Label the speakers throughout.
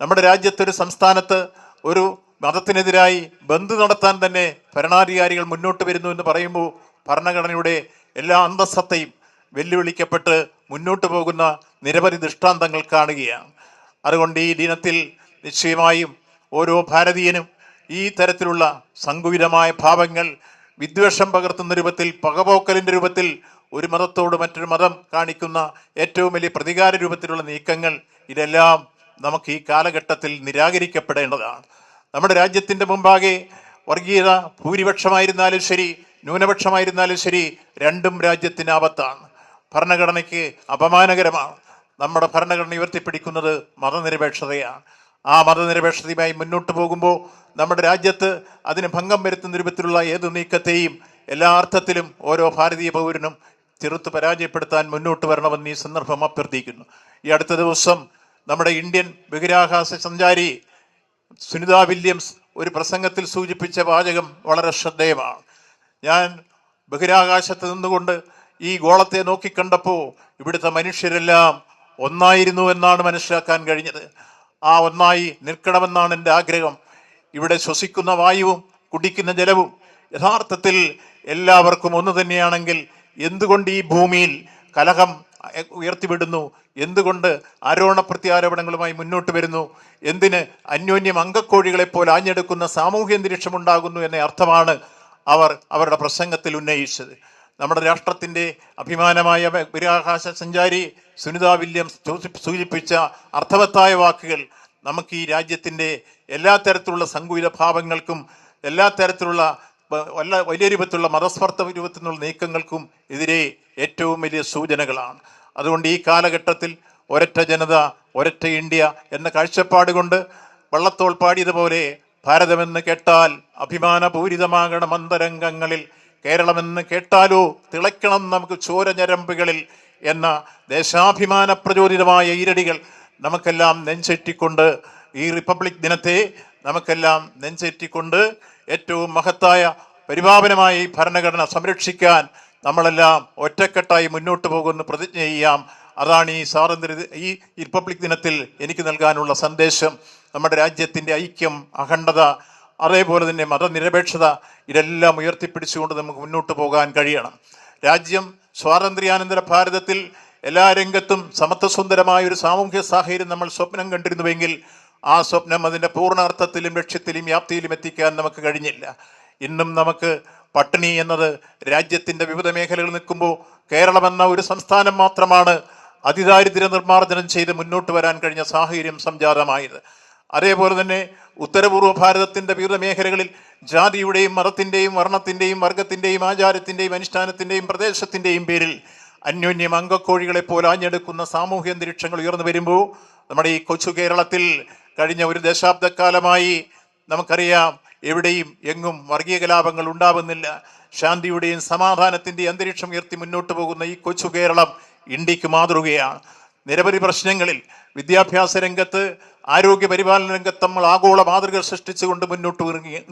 Speaker 1: നമ്മുടെ രാജ്യത്തൊരു സംസ്ഥാനത്ത് ഒരു മതത്തിനെതിരായി ബന്ദ് നടത്താൻ തന്നെ ഭരണാധികാരികൾ മുന്നോട്ട് വരുന്നു എന്ന് പറയുമ്പോൾ ഭരണഘടനയുടെ എല്ലാ അന്തസ്സത്തെയും വെല്ലുവിളിക്കപ്പെട്ട് മുന്നോട്ട് പോകുന്ന നിരവധി ദൃഷ്ടാന്തങ്ങൾ കാണുകയാണ്. അതുകൊണ്ട് ഈ ദിനത്തിൽ നിശ്ചയമായും ഓരോ ഭാരതീയനും ഈ തരത്തിലുള്ള സങ്കുചിതമായ ഭാവങ്ങൾ വിദ്വേഷം പകർത്തുന്ന രൂപത്തിൽ, പകപോക്കലിൻ്റെ രൂപത്തിൽ ഒരു മതത്തോട് മറ്റൊരു മതം കാണിക്കുന്ന ഏറ്റവും വലിയ പ്രതികാര രൂപത്തിലുള്ള നീക്കങ്ങൾ, ഇതെല്ലാം നമുക്ക് ഈ കാലഘട്ടത്തിൽ നിരാകരിക്കപ്പെടേണ്ടതാണ്. നമ്മുടെ രാജ്യത്തിൻ്റെ മുമ്പാകെ വർഗീയത ഭൂരിപക്ഷമായിരുന്നാലും ശരി, ന്യൂനപക്ഷമായിരുന്നാലും ശരി, രണ്ടും രാജ്യത്തിന് ആപത്താണ്, ഭരണഘടനയ്ക്ക് അപമാനകരമാണ്. നമ്മുടെ ഭരണഘടന ഉയർത്തിപ്പിടിക്കുന്നത് മതനിരപേക്ഷതയാണ്. ആ മതനിരപേക്ഷതയുമായി മുന്നോട്ട് പോകുമ്പോൾ നമ്മുടെ രാജ്യത്ത് അതിന് ഭംഗം വരുത്തുന്ന രൂപത്തിലുള്ള ഏതു നീക്കത്തെയും എല്ലാ അർത്ഥത്തിലും ഓരോ ഭാരതീയ പൗരനും ചെറുത്ത് പരാജയപ്പെടുത്താൻ മുന്നോട്ട് വരണമെന്ന് ഈ സന്ദർഭം അഭ്യർത്ഥിക്കുന്നു. ഈ അടുത്ത ദിവസം നമ്മുടെ ഇന്ത്യൻ ബഹിരാകാശ സഞ്ചാരി സുനിത വില്യംസ് ഒരു പ്രസംഗത്തിൽ സൂചിപ്പിച്ച വാചകം വളരെ ശ്രദ്ധേയമാണ്. ഞാൻ ബഹിരാകാശത്ത് നിന്നുകൊണ്ട് ഈ ഗോളത്തെ നോക്കിക്കണ്ടപ്പോൾ ഇവിടുത്തെ മനുഷ്യരെല്ലാം ഒന്നായിരുന്നു എന്നാണ് മനസ്സിലാക്കാൻ കഴിഞ്ഞത്. ആ ഒന്നായി നിൽക്കണമെന്നാണ് എൻ്റെ ആഗ്രഹം. ഇവിടെ ശ്വസിക്കുന്ന വായുവും കുടിക്കുന്ന ജലവും യഥാർത്ഥത്തിൽ എല്ലാവർക്കും ഒന്ന് തന്നെയാണെങ്കിൽ എന്തുകൊണ്ട് ഈ ഭൂമിയിൽ കലഹം ഉയർത്തിവിടുന്നു? എന്തുകൊണ്ട് ആരോപണ പ്രത്യാരോപണങ്ങളുമായി മുന്നോട്ട് വരുന്നു? എന്തിന് അന്യോന്യം അങ്കക്കോഴികളെപ്പോലെ ആഞ്ഞെടുക്കുന്ന സാമൂഹ്യ അന്തരീക്ഷം ഉണ്ടാകുന്നു എന്ന അർത്ഥമാണ് അവർ അവരുടെ പ്രസംഗത്തിൽ ഉന്നയിച്ചത്. നമ്മുടെ രാഷ്ട്രത്തിൻ്റെ അഭിമാനമായ ബഹിരാകാശ സഞ്ചാരി സുനിത വില്യംസ് സൂചിപ്പിച്ച അർത്ഥവത്തായ വാക്കുകൾ നമുക്ക് ഈ രാജ്യത്തിൻ്റെ എല്ലാ തരത്തിലുള്ള സങ്കുചിത ഭാവങ്ങൾക്കും എല്ലാ തരത്തിലുള്ള വലിയ രൂപത്തിലുള്ള മതസ്പർദ്ധ രൂപത്തിലുള്ള നീക്കങ്ങൾക്കും എതിരെ ഏറ്റവും വലിയ സൂചനകളാണ്. അതുകൊണ്ട് ഈ കാലഘട്ടത്തിൽ ഒരൊറ്റ ജനത, ഒരൊറ്റ ഇന്ത്യ എന്ന കാഴ്ചപ്പാട് കൊണ്ട് വള്ളത്തോൾ പാടിയതുപോലെ ഭാരതമെന്ന് കേട്ടാൽ അഭിമാനപൂരിതമാകണം അന്തരംഗങ്ങളിൽ, കേരളമെന്ന് കേട്ടാലോ തിളയ്ക്കണം നമുക്ക് ചോരഞരമ്പുകളിൽ എന്ന ദേശാഭിമാന പ്രചോദിതമായ ഈരടികൾ നമുക്കെല്ലാം നെഞ്ചേറ്റിക്കൊണ്ട് ഈ റിപ്പബ്ലിക് ദിനത്തെ നമുക്കെല്ലാം നെഞ്ചേറ്റിക്കൊണ്ട് ഏറ്റവും മഹത്തായ പരിപാവനമായ ഈ ഭരണഘടന സംരക്ഷിക്കാൻ നമ്മളെല്ലാം ഒറ്റക്കെട്ടായി മുന്നോട്ട് പോകുമെന്ന് പ്രതിജ്ഞ ചെയ്യാം. അതാണ് ഈ റിപ്പബ്ലിക് ദിനത്തിൽ എനിക്ക് നൽകാനുള്ള സന്ദേശം. നമ്മുടെ രാജ്യത്തിൻ്റെ ഐക്യം, അഖണ്ഡത, അതേപോലെ തന്നെ മതനിരപേക്ഷത, ഇതെല്ലാം ഉയർത്തിപ്പിടിച്ചുകൊണ്ട് നമുക്ക് മുന്നോട്ട് പോകാൻ കഴിയണം. രാജ്യം സ്വാതന്ത്ര്യാനന്തര ഭാരതത്തിൽ എല്ലാ രംഗത്തും സമത്വസുന്ദരമായ ഒരു സാമൂഹ്യ സാഹചര്യം നമ്മൾ സ്വപ്നം കണ്ടിരുന്നുവെങ്കിൽ ആ സ്വപ്നം അതിൻ്റെ പൂർണ്ണാർത്ഥത്തിലും ലക്ഷ്യത്തിലും വ്യാപ്തിയിലും എത്തിക്കാൻ നമുക്ക് കഴിഞ്ഞില്ല. ഇന്നും നമുക്ക് പട്ടിണി എന്നത് രാജ്യത്തിൻ്റെ വിവിധ മേഖലകളിൽ നിൽക്കുമ്പോൾ കേരളമെന്ന ഒരു സംസ്ഥാനം മാത്രമാണ് അതിദാരിദ്ര്യ നിർമ്മാർജ്ജനം ചെയ്ത് മുന്നോട്ട് വരാൻ കഴിഞ്ഞ സാഹചര്യം സംജാതമായത്. അതേപോലെ തന്നെ ഉത്തരപൂർവ്വ ഭാരതത്തിൻ്റെ വിവിധ മേഖലകളിൽ ജാതിയുടെയും മതത്തിൻ്റെയും വർണ്ണത്തിൻ്റെയും വർഗത്തിൻ്റെയും ആചാരത്തിൻ്റെയും അനുഷ്ഠാനത്തിൻ്റെയും പ്രദേശത്തിൻ്റെയും പേരിൽ അന്യോന്യം അങ്കക്കോഴികളെപ്പോലെ ആഞ്ഞെടുക്കുന്ന സാമൂഹ്യ അന്തരീക്ഷങ്ങൾ ഉയർന്നു വരുമ്പോൾ നമ്മുടെ ഈ കൊച്ചു കേരളത്തിൽ കഴിഞ്ഞ ഒരു ദശാബ്ദക്കാലമായി നമുക്കറിയാം എവിടെയും എങ്ങും വർഗീയ കലാപങ്ങൾ ഉണ്ടാവുന്നില്ല. ശാന്തിയുടെയും സമാധാനത്തിൻ്റെയും അന്തരീക്ഷം ഉയർത്തി മുന്നോട്ട് പോകുന്ന ഈ കൊച്ചു കേരളം ഇന്ത്യക്ക് മാതൃകയാണ്. നിരവധി പ്രശ്നങ്ങളിൽ വിദ്യാഭ്യാസ രംഗത്ത്, ആരോഗ്യ പരിപാലന രംഗത്ത് നമ്മൾ ആഗോള മാതൃക സൃഷ്ടിച്ചുകൊണ്ട് മുന്നോട്ട്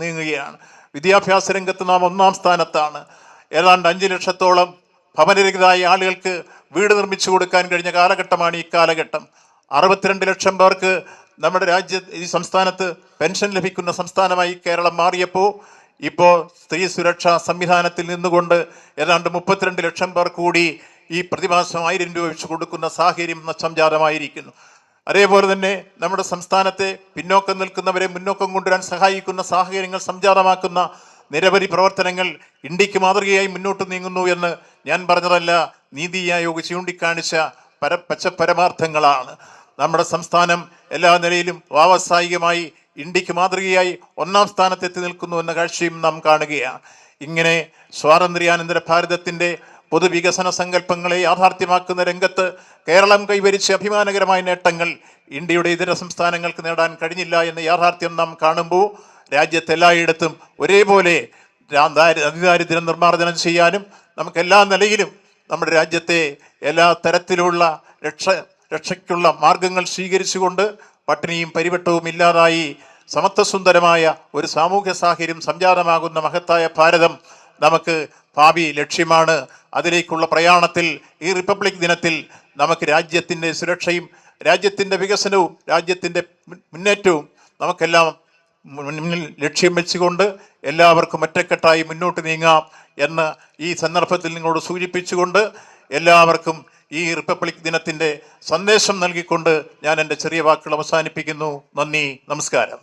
Speaker 1: നീങ്ങുകയാണ്. വിദ്യാഭ്യാസ രംഗത്ത് നാം 1-ാം സ്ഥാനത്താണ്. ഏതാണ്ട് 5 ലക്ഷത്തോളം ഭവനരഹിതരായ ആളുകൾക്ക് വീട് നിർമ്മിച്ചു കൊടുക്കാൻ കഴിഞ്ഞ കാലഘട്ടമാണ് ഈ കാലഘട്ടം. 62 ലക്ഷം പേർക്ക് നമ്മുടെ ഈ സംസ്ഥാനത്ത് പെൻഷൻ ലഭിക്കുന്ന സംസ്ഥാനമായി കേരളം മാറിയപ്പോൾ ഇപ്പോൾ സ്ത്രീ സുരക്ഷാ സംവിധാനത്തിൽ നിന്നുകൊണ്ട് ഏതാണ്ട് 32 ലക്ഷം പേർ കൂടി ഈ പ്രതിമാസം 1000 രൂപ വെച്ച് കൊടുക്കുന്ന സാഹചര്യം സംജാതമായിരിക്കുന്നു. അതേപോലെ തന്നെ നമ്മുടെ സംസ്ഥാനത്തെ പിന്നോക്കം നിൽക്കുന്നവരെ മുന്നോക്കം കൊണ്ടുവരാൻ സഹായിക്കുന്ന സാഹചര്യങ്ങൾ സംജാതമാക്കുന്ന നിരവധി പ്രവർത്തനങ്ങൾ ഇന്ത്യക്ക് മാതൃകയായി മുന്നോട്ട് നീങ്ങുന്നു എന്ന് ഞാൻ പറഞ്ഞതല്ല, നീതി ആയോഗ് ചൂണ്ടിക്കാണിച്ച പരമാർത്ഥങ്ങളാണ്. നമ്മുടെ സംസ്ഥാനം എല്ലാ നിലയിലും വ്യാവസായികമായി ഇന്ത്യക്ക് മാതൃകയായി 1-ാം സ്ഥാനത്തെത്തി നിൽക്കുന്നു എന്ന കാഴ്ചയും നാം കാണുകയാണ്. ഇങ്ങനെ സ്വാതന്ത്ര്യാനന്തര ഭാരതത്തിൻ്റെ പൊതുവികസന സങ്കല്പങ്ങളെ യാഥാർത്ഥ്യമാക്കുന്ന രംഗത്ത് കേരളം കൈവരിച്ച അഭിമാനകരമായ നേട്ടങ്ങൾ ഇന്ത്യയുടെ ഇതര സംസ്ഥാനങ്ങൾക്ക് നേടാൻ കഴിഞ്ഞില്ല എന്ന യാഥാർത്ഥ്യം നാം കാണുമ്പോൾ രാജ്യത്തെല്ലായിടത്തും ഒരേപോലെ അതിദാരിദ്ര്യം നിർമ്മാർജ്ജനം ചെയ്യാനും നമുക്ക് എല്ലാ നിലയിലും നമ്മുടെ രാജ്യത്തെ എല്ലാ തരത്തിലുള്ള രക്ഷയ്ക്കുള്ള മാർഗങ്ങൾ സ്വീകരിച്ചുകൊണ്ട് പട്ടിണിയും പരിവട്ടവും ഇല്ലാതായി സമത്വസുന്ദരമായ ഒരു സാമൂഹ്യ സാഹചര്യം സംജാതമാകുന്ന മഹത്തായ ഭാരതം നമുക്ക് ഭാവി ലക്ഷ്യമാണ്. അതിലേക്കുള്ള പ്രയാണത്തിൽ ഈ റിപ്പബ്ലിക് ദിനത്തിൽ നമുക്ക് രാജ്യത്തിൻ്റെ സുരക്ഷയും രാജ്യത്തിൻ്റെ വികസനവും രാജ്യത്തിൻ്റെ മുന്നേറ്റവും നമുക്കെല്ലാം മുന്നിൽ ലക്ഷ്യം വെച്ചുകൊണ്ട് എല്ലാവർക്കും ഒറ്റക്കെട്ടായി മുന്നോട്ട് നീങ്ങാം എന്ന് ഈ സന്ദർഭത്തിൽ നിങ്ങളോട് സൂചിപ്പിച്ചുകൊണ്ട് എല്ലാവർക്കും ഈ റിപ്പബ്ലിക് ദിനത്തിൻ്റെ സന്ദേശം നൽകിക്കൊണ്ട് ഞാൻ എൻ്റെ ചെറിയ വാക്കുകൾ അവസാനിപ്പിക്കുന്നു. നന്ദി, നമസ്കാരം.